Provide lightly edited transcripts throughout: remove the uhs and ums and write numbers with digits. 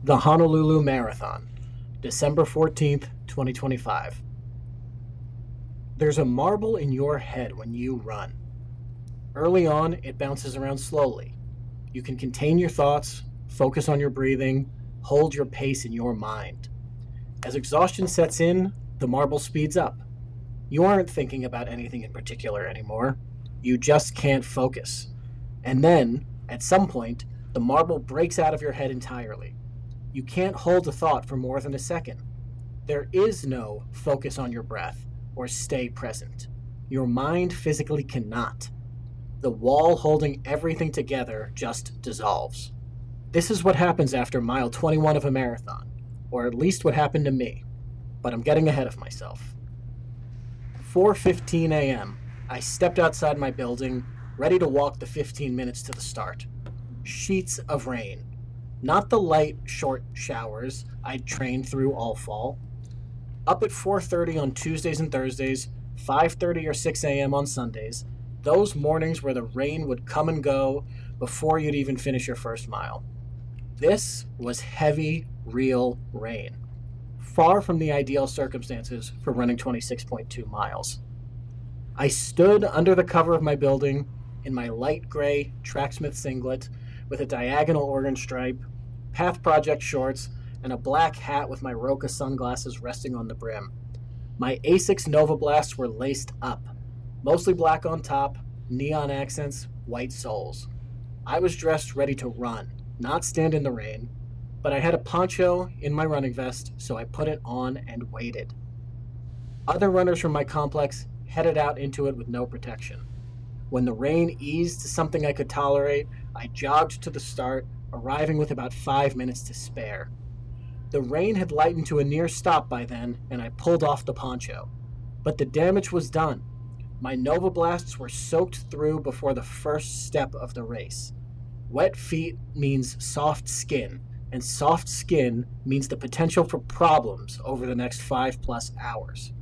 The Honolulu Marathon, December 14th, 2025. There's a marble in your head when you run. Early on, it bounces around slowly. You can contain your thoughts, focus on your breathing, hold your pace in your mind. As exhaustion sets in, the marble speeds up. You aren't thinking about anything in particular anymore. You just can't focus. And then, at some point, the marble breaks out of your head entirely. You can't hold a thought for more than a second. There is no focus on your breath or stay present. Your mind physically cannot. The wall holding everything together just dissolves. This is what happens after mile 21 of a marathon, or at least what happened to me, but I'm getting ahead of myself. 4:15 a.m. I stepped outside my building, ready to walk the 15 minutes to the start. Sheets of rain. Not the light, short showers I'd trained through all fall. Up at 4:30 on Tuesdays and Thursdays, 5:30 or 6 a.m. on Sundays, those mornings where the rain would come and go before you'd even finish your first mile. This was heavy, real rain. Far from the ideal circumstances for running 26.2 miles. I stood under the cover of my building in my light gray Tracksmith singlet with a diagonal orange stripe, Path Project shorts, and a black hat with my Roka sunglasses resting on the brim. My Asics Nova Blasts were laced up, mostly black on top, neon accents, white soles. I was dressed ready to run, not stand in the rain, but I had a poncho in my running vest, so I put it on and waited. Other runners from my complex headed out into it with no protection. When the rain eased to something I could tolerate, I jogged to the start, arriving with about 5 minutes to spare. The rain had lightened to a near stop by then, and I pulled off the poncho. But the damage was done. My Nova Blasts were soaked through before the first step of the race. Wet feet means soft skin, and soft skin means the potential for problems over the next 5+ hours.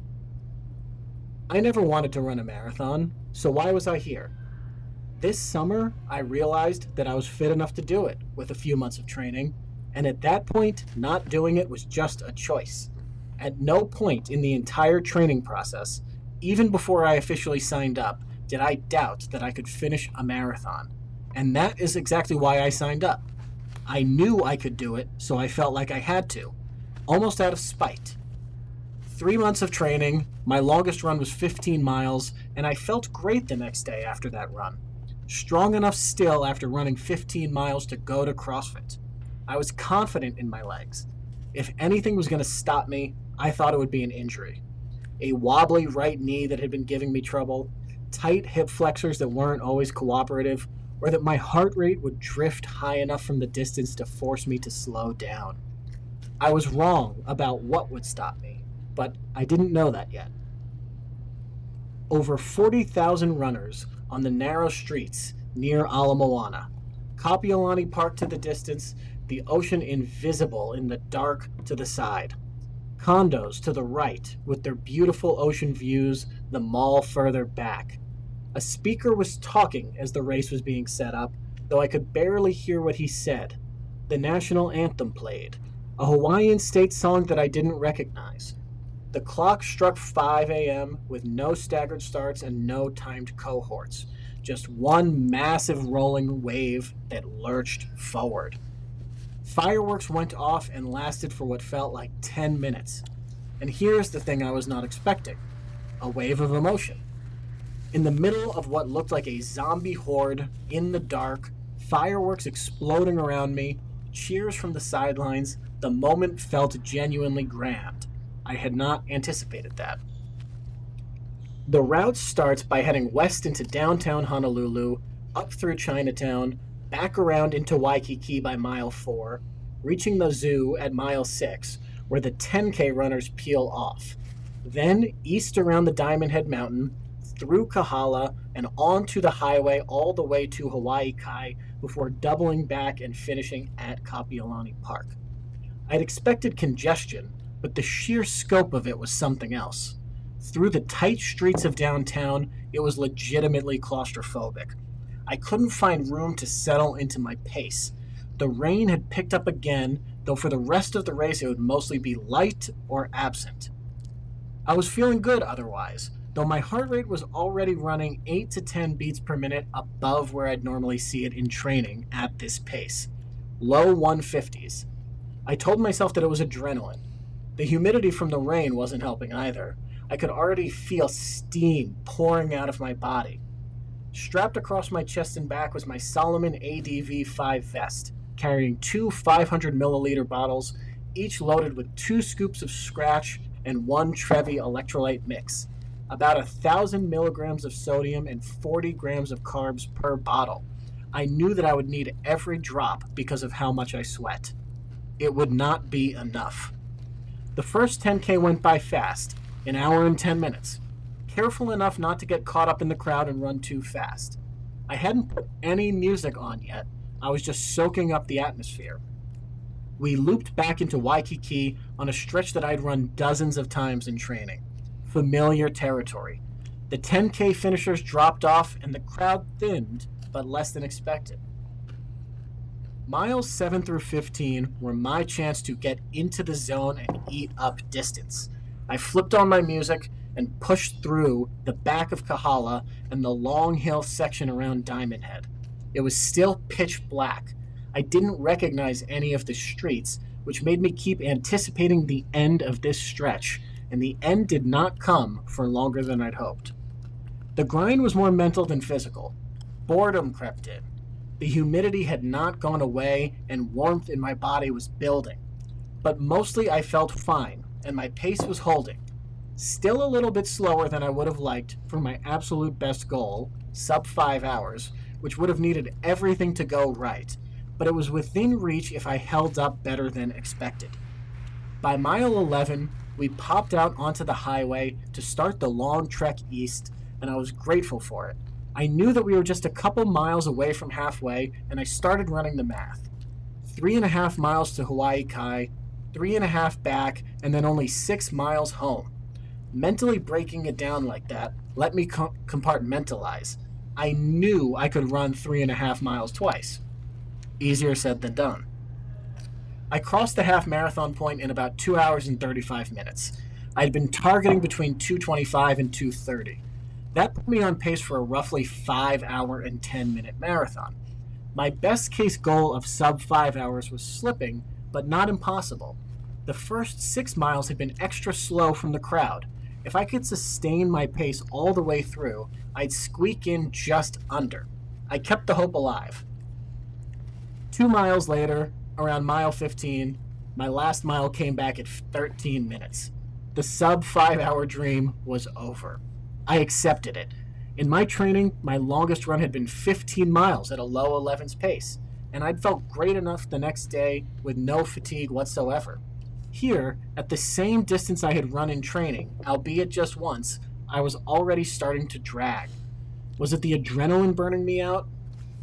I never wanted to run a marathon, so why was I here? This summer, I realized that I was fit enough to do it with a few months of training, and at that point, not doing it was just a choice. At no point in the entire training process, even before I officially signed up, did I doubt that I could finish a marathon. And that is exactly why I signed up. I knew I could do it, so I felt like I had to, almost out of spite. 3 months of training, my longest run was 15 miles, and I felt great the next day after that run. Strong enough still after running 15 miles to go to CrossFit. I was confident in my legs. If anything was going to stop me, I thought it would be an injury. A wobbly right knee that had been giving me trouble, tight hip flexors that weren't always cooperative, or that my heart rate would drift high enough from the distance to force me to slow down. I was wrong about what would stop me, but I didn't know that yet. Over 40,000 runners on the narrow streets near Ala Moana. Kapiolani Park to the distance, the ocean invisible in the dark to the side. Condos to the right with their beautiful ocean views, the mall further back. A speaker was talking as the race was being set up, though I could barely hear what he said. The national anthem played, a Hawaiian state song that I didn't recognize. The clock struck 5 a.m. with no staggered starts and no timed cohorts. Just one massive rolling wave that lurched forward. Fireworks went off and lasted for what felt like 10 minutes. And here's the thing I was not expecting. A wave of emotion. In the middle of what looked like a zombie horde, in the dark, fireworks exploding around me, cheers from the sidelines, the moment felt genuinely grand. I had not anticipated that. The route starts by heading west into downtown Honolulu, up through Chinatown, back around into Waikiki by mile 4, reaching the zoo at mile 6, where the 10K runners peel off. Then east around the Diamond Head Mountain, through Kahala, and onto the highway all the way to Hawaii Kai before doubling back and finishing at Kapiolani Park. I'd expected congestion, but the sheer scope of it was something else. Through the tight streets of downtown, it was legitimately claustrophobic. I couldn't find room to settle into my pace. The rain had picked up again, though for the rest of the race it would mostly be light or absent. I was feeling good otherwise, though my heart rate was already running 8 to 10 beats per minute above where I'd normally see it in training at this pace. Low 150s. I told myself that it was adrenaline. The humidity from the rain wasn't helping either. I could already feel steam pouring out of my body. Strapped across my chest and back was my Solomon ADV 5 vest, carrying two 500 milliliter bottles, each loaded with 2 scoops of Scratch and 1 Trevi electrolyte mix, about 1,000 milligrams of sodium and 40 grams of carbs per bottle. I knew that I would need every drop because of how much I sweat. It would not be enough. The first 10K went by fast, an hour and 10 minutes. Careful enough not to get caught up in the crowd and run too fast. I hadn't put any music on yet. I was just soaking up the atmosphere. We looped back into Waikiki on a stretch that I'd run dozens of times in training. Familiar territory. The 10K finishers dropped off and the crowd thinned, but less than expected. Miles 7 through 15 were my chance to get into the zone and eat up distance. I flipped on my music and pushed through the back of Kahala and the long hill section around Diamond Head. It was still pitch black. I didn't recognize any of the streets, which made me keep anticipating the end of this stretch, and the end did not come for longer than I'd hoped. The grind was more mental than physical. Boredom crept in. The humidity had not gone away, and warmth in my body was building. But mostly I felt fine, and my pace was holding. Still a little bit slower than I would have liked for my absolute best goal, sub 5 hours, which would have needed everything to go right, but it was within reach if I held up better than expected. By mile 11, we popped out onto the highway to start the long trek east, and I was grateful for it. I knew that we were just a couple miles away from halfway, and I started running the math. 3.5 miles to Hawaii Kai, 3.5 back, and then only 6 miles home. Mentally breaking it down like that let me compartmentalize. I knew I could run 3.5 miles twice. Easier said than done. I crossed the half marathon point in about 2 hours and 35 minutes. I'd been targeting between 2:25 and 2:30. That put me on pace for a roughly 5 hour and 10 minute marathon. My best case goal of sub 5 hours was slipping, but not impossible. The first 6 miles had been extra slow from the crowd. If I could sustain my pace all the way through, I'd squeak in just under. I kept the hope alive. 2 miles later, around mile 15, my last mile came back at 13 minutes. The sub 5 hour dream was over. I accepted it. In my training, my longest run had been 15 miles at a low 11's pace, and I'd felt great enough the next day with no fatigue whatsoever. Here, at the same distance I had run in training, albeit just once, I was already starting to drag. Was it the adrenaline burning me out?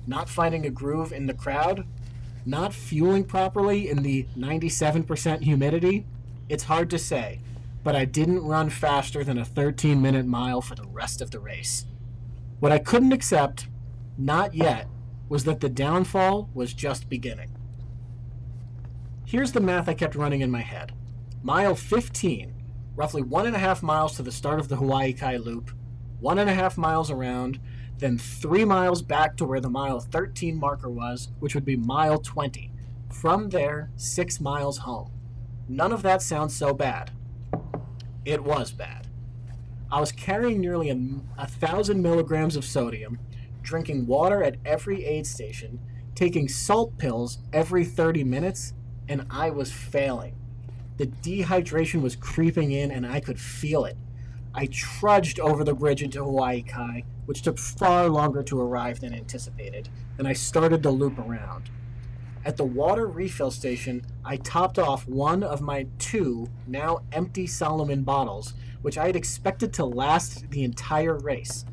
Not finding a groove in the crowd? Not fueling properly in the 97% humidity? It's hard to say, but I didn't run faster than a 13-minute mile for the rest of the race. What I couldn't accept, not yet, was that the downfall was just beginning. Here's the math I kept running in my head. Mile 15, roughly 1.5 miles to the start of the Hawaii Kai loop, 1.5 miles around, then 3 miles back to where the mile 13 marker was, which would be mile 20. From there, 6 miles home. None of that sounds so bad. It was bad. I was carrying nearly 1,000 milligrams of sodium, drinking water at every aid station, taking salt pills every 30 minutes, and I was failing. The dehydration was creeping in, and I could feel it. I trudged over the bridge into Hawaii Kai, which took far longer to arrive than anticipated, and I started to loop around. At the water refill station, I topped off one of my 2 now empty Solomon bottles, which I had expected to last the entire race.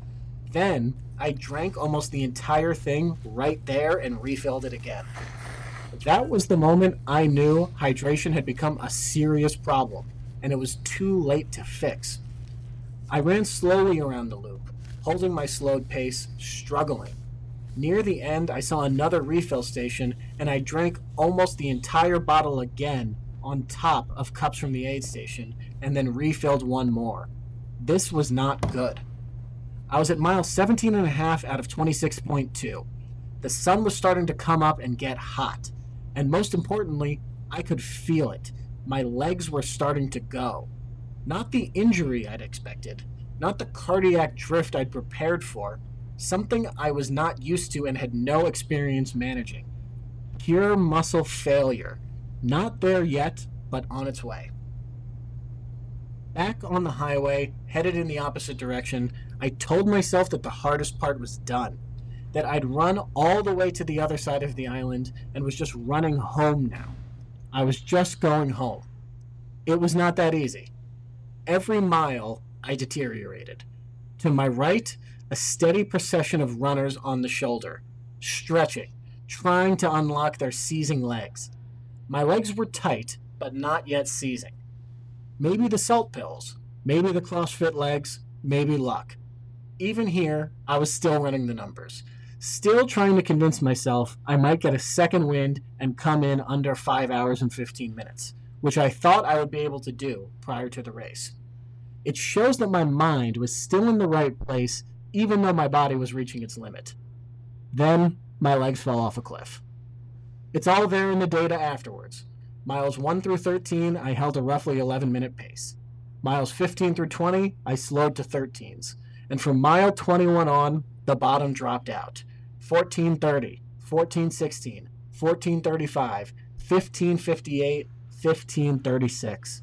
Then, I drank almost the entire thing right there and refilled it again. That was the moment I knew hydration had become a serious problem, and it was too late to fix. I ran slowly around the loop, holding my slowed pace, struggling. Near the end, I saw another refill station, and I drank almost the entire bottle again on top of cups from the aid station, and then refilled one more. This was not good. I was at mile 17 and a half out of 26.2. The sun was starting to come up and get hot. And most importantly, I could feel it. My legs were starting to go. Not the injury I'd expected, not the cardiac drift I'd prepared for, something I was not used to and had no experience managing. Pure muscle failure. Not there yet, but on its way. Back on the highway, headed in the opposite direction, I told myself that the hardest part was done, that I'd run all the way to the other side of the island and was just running home now. I was just going home. It was not that easy. Every mile, I deteriorated. To my right, a steady procession of runners on the shoulder, stretching, trying to unlock their seizing legs. My legs were tight, but not yet seizing. Maybe the salt pills, maybe the CrossFit legs, maybe luck. Even here, I was still running the numbers, still trying to convince myself I might get a second wind and come in under 5 hours and 15 minutes, which I thought I would be able to do prior to the race. It shows that my mind was still in the right place, even though my body was reaching its limit. Then, my legs fell off a cliff. It's all there in the data afterwards. Miles 1 through 13, I held a roughly 11-minute pace. Miles 15 through 20, I slowed to 13s. And from mile 21 on, the bottom dropped out. 14:30, 14:16, 14:35, 15:58, 15:36.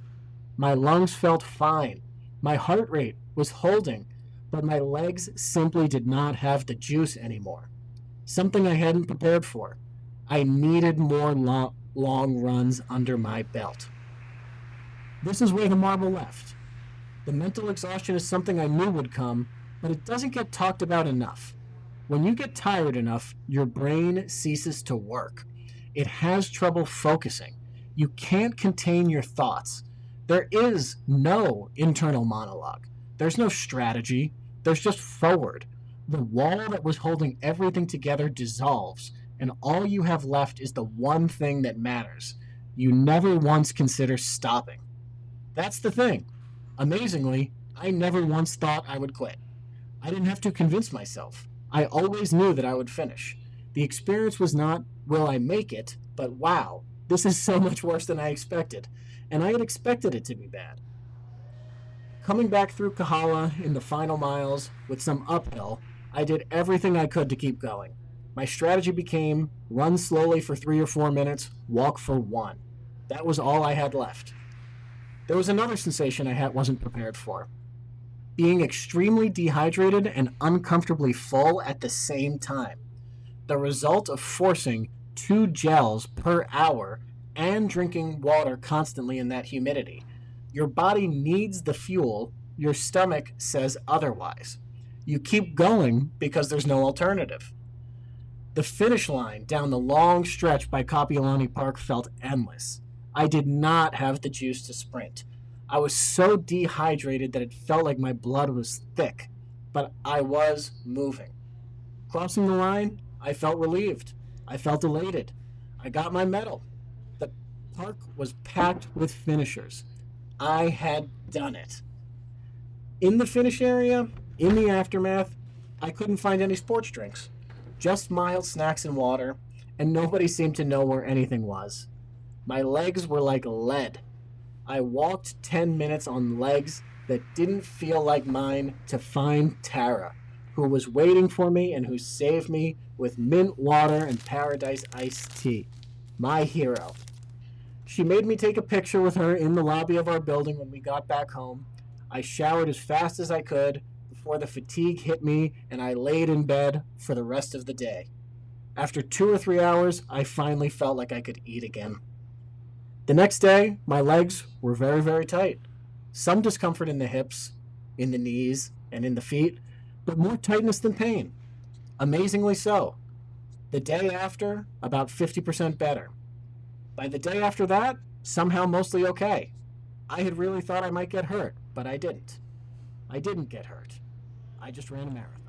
My lungs felt fine. My heart rate was holding, but my legs simply did not have the juice anymore. Something I hadn't prepared for. I needed more long runs under my belt. This is where the marble left. The mental exhaustion is something I knew would come, but it doesn't get talked about enough. When you get tired enough, your brain ceases to work. It has trouble focusing. You can't contain your thoughts. There is no internal monologue. There's no strategy. There's just forward. The wall that was holding everything together dissolves, and all you have left is the one thing that matters. You never once consider stopping. That's the thing. Amazingly, I never once thought I would quit. I didn't have to convince myself. I always knew that I would finish. The experience was not, will I make it, but wow, this is so much worse than I expected. And I had expected it to be bad. Coming back through Kahala in the final miles with some uphill, I did everything I could to keep going. My strategy became run slowly for 3 or 4 minutes, walk for 1. That was all I had left. There was another sensation I wasn't prepared for. Being extremely dehydrated and uncomfortably full at the same time. The result of forcing 2 gels per hour and drinking water constantly in that humidity. Your body needs the fuel, your stomach says otherwise. You keep going because there's no alternative. The finish line down the long stretch by Kapiolani Park felt endless. I did not have the juice to sprint. I was so dehydrated that it felt like my blood was thick, but I was moving. Crossing the line, I felt relieved. I felt elated. I got my medal. The park was packed with finishers. I had done it. In the finish area, in the aftermath, I couldn't find any sports drinks. Just mild snacks and water, and nobody seemed to know where anything was. My legs were like lead. I walked 10 minutes on legs that didn't feel like mine to find Tara, who was waiting for me and who saved me with mint water and paradise iced tea. My hero. She made me take a picture with her in the lobby of our building when we got back home. I showered as fast as I could before the fatigue hit me, and I laid in bed for the rest of the day. After 2 or 3 hours, I finally felt like I could eat again. The next day, my legs were very, very tight. Some discomfort in the hips, in the knees, and in the feet, but more tightness than pain. Amazingly so. The day after, about 50% better. By the day after that, somehow mostly okay. I had really thought I might get hurt, but I didn't. I didn't get hurt. I just ran a marathon.